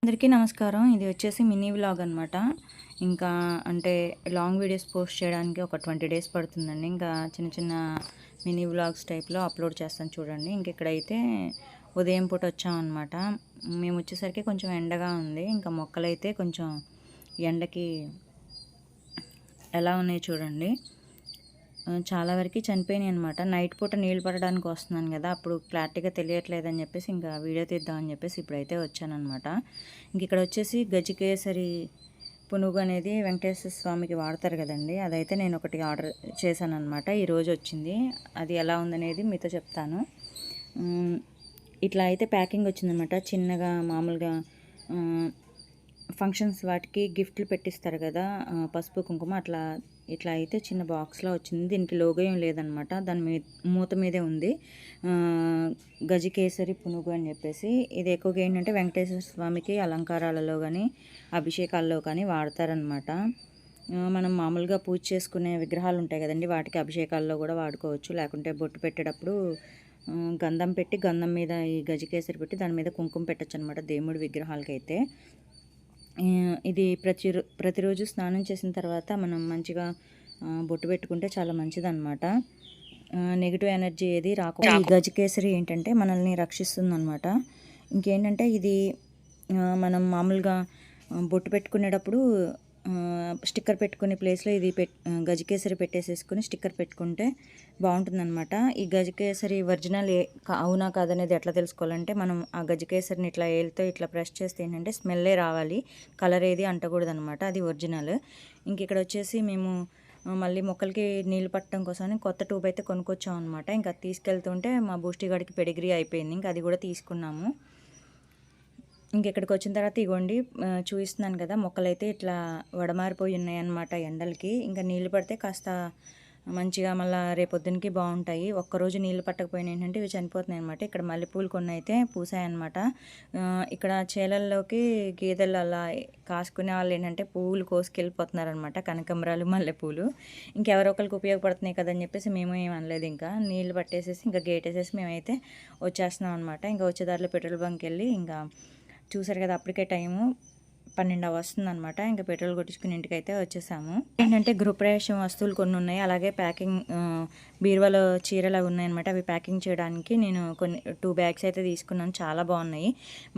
అందరికీ నమస్కారం. ఇది వచ్చేసి మినీ వ్లాగ్ అనమాట. ఇంకా అంటే లాంగ్ వీడియోస్ పోస్ట్ చేయడానికి ఒక 20 డేస్ పడుతుందండి. ఇంకా చిన్న చిన్న మినీ వ్లాగ్స్ టైప్లో అప్లోడ్ చేస్తాను చూడండి. ఇంక ఇక్కడైతే ఉదయం పూట వచ్చామన్నమాట. మేము వచ్చేసరికి కొంచెం ఎండగా ఉంది. ఇంకా మొక్కలైతే కొంచెం ఎండకి ఎలా ఉన్నాయి చూడండి. చాలా వరకు చనిపోయినాయి అనమాట. నైట్ పూట నీళ్ళు పడడానికి వస్తున్నాను కదా, అప్పుడు క్లారిటీగా తెలియట్లేదని చెప్పేసి ఇంకా వీడియో తీద్దామని చెప్పేసి ఇప్పుడైతే వచ్చానమాట. ఇంక ఇక్కడ వచ్చేసి గజకేసరి పునుగు అనేది వెంకటేశ్వర స్వామికి వాడతారు కదండి, అదైతే నేను ఒకటి ఆర్డర్ చేశాను అనమాట. ఈరోజు వచ్చింది. అది ఎలా ఉందనేది మీతో చెప్తాను. ఇట్లా అయితే ప్యాకింగ్ వచ్చిందనమాట. చిన్నగా మామూలుగా ఫంక్షన్స్ వాటికి గిఫ్ట్లు పెట్టిస్తారు కదా, పసుపు కుంకుమ అట్లా ఇట్లా అయితే చిన్న బాక్స్లో వచ్చింది. దీనికి లోగో ఏం లేదనమాట, దాని మీద మూత మీదే ఉంది గజకేసరి పునుగు అని చెప్పేసి. ఇది ఎక్కువగా ఏంటంటే వెంకటేశ్వర స్వామికి అలంకారాలలో కానీ అభిషేకాల్లో కానీ వాడతారనమాట. మనం మామూలుగా పూజ చేసుకునే విగ్రహాలు ఉంటాయి కదండి, వాటికి అభిషేకాల్లో కూడా వాడుకోవచ్చు. లేకుంటే బొట్టు పెట్టేటప్పుడు గంధం పెట్టి గంధం మీద ఈ గజకేసరి పెట్టి దాని మీద కుంకుమ పెట్టచ్చు అనమాట దేవుడి విగ్రహాలకి అయితే. ఇది ప్రతిరోజు స్నానం చేసిన తర్వాత మనం మంచిగా బొట్టు పెట్టుకుంటే చాలా మంచిదన్నమాట. నెగిటివ్ ఎనర్జీ ఏది రాకుండా ఈ గజకేసరి ఏంటంటే మనల్ని రక్షిస్తుందన్నమాట. ఇంకేంటంటే ఇది మనం మామూలుగా బొట్టు పెట్టుకునేటప్పుడు స్టిక్కర్ పెట్టుకునే ప్లేస్లో ఇది గజకేసరి పెట్టేసేసుకుని స్టిక్కర్ పెట్టుకుంటే బాగుంటుందన్నమాట. ఈ గజకేసరి ఒరిజినల్ అవునా కాదనేది ఎట్లా తెలుసుకోవాలంటే, మనం ఆ గజకేసరిని ఇట్లా ఏలుతో ఇట్లా ప్రెస్ చేస్తే ఏంటంటే స్మెల్లే రావాలి, కలర్ ఏది అంటకూడదు అనమాట. అది ఒరిజినల్. ఇంక ఇక్కడ వచ్చేసి మేము మళ్ళీ మొక్కలకి నీళ్ళు పట్టడం కోసమని కొత్త ట్యూబ్ అయితే కొనుక్కొచ్చాం అనమాట. ఇంకా తీసుకెళ్తుంటే మా బూస్టీ గడికి పెడిగ్రీ అయిపోయింది. ఇంకా అది కూడా తీసుకున్నాము. ఇంకెక్కడికి వచ్చిన తర్వాత ఇగోండి చూపిస్తున్నాను కదా, మొక్కలైతే ఇట్లా వడమారిపోయి ఉన్నాయన్నమాట ఎండలకి. ఇంకా నీళ్ళు పడితే కాస్త మంచిగా మళ్ళీ రేపొద్దునకి బాగుంటాయి. ఒక్కరోజు నీళ్ళు పట్టకపోయినా ఏంటంటే ఇవి చనిపోతున్నాయి అనమాట. ఇక్కడ మల్లెపూలు కొన్ని అయితే పూసాయన్నమాట. ఇక్కడ చేలల్లోకి గేదెలు అలా కాసుకునే వాళ్ళు ఏంటంటే పువ్వులు కోసుకెళ్ళిపోతున్నారనమాట, కనకంబరాలు మల్లెపూలు. ఇంకెవరో ఒకరికి ఉపయోగపడుతున్నాయి కదని చెప్పేసి మేము ఏం అనలేదు. ఇంకా నీళ్ళు పట్టేసేసి ఇంకా గేట్ వేసేసి మేమైతే వచ్చేస్తున్నాం అనమాట. ఇంకా వచ్చేదారిలో పెట్రోల్ బంక్ వెళ్ళి ఇంకా చూసారు కదా, అప్పటికే టైము 12 వస్తుంది అనమాట. ఇంకా పెట్రోల్ కొట్టించుకుని ఇంటికి అయితే వచ్చేసాము. ఏంటంటే గృహప్రవేశం వస్తువులు కొన్ని ఉన్నాయి, అలాగే ప్యాకింగ్ బీరువాలో చీరలు అవి ఉన్నాయన్నమాట. అవి ప్యాకింగ్ చేయడానికి నేను కొన్ని 2 బ్యాగ్స్ అయితే తీసుకున్నాను. చాలా బాగున్నాయి.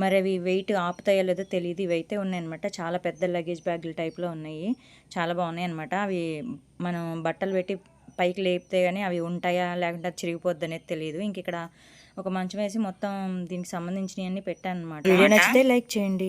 మరి అవి వెయిట్ ఆపుతాయో లేదో తెలియదు. ఇవి అయితే ఉన్నాయన్నమాట. చాలా పెద్ద లగేజ్ బ్యాగుల టైప్లో ఉన్నాయి. చాలా బాగున్నాయి అనమాట. అవి మనం బట్టలు పెట్టి పైకి లేపితే కానీ అవి ఉంటాయా లేకుంటే అది చిరిగిపోద్ది అనేది తెలియదు. ఇంక ఇక్కడ ఒక మంచం వేసి మొత్తం దీనికి సంబంధించినవన్నీ పెట్టాను అనమాట. వీడియో నచ్చితే లైక్ చేయండి.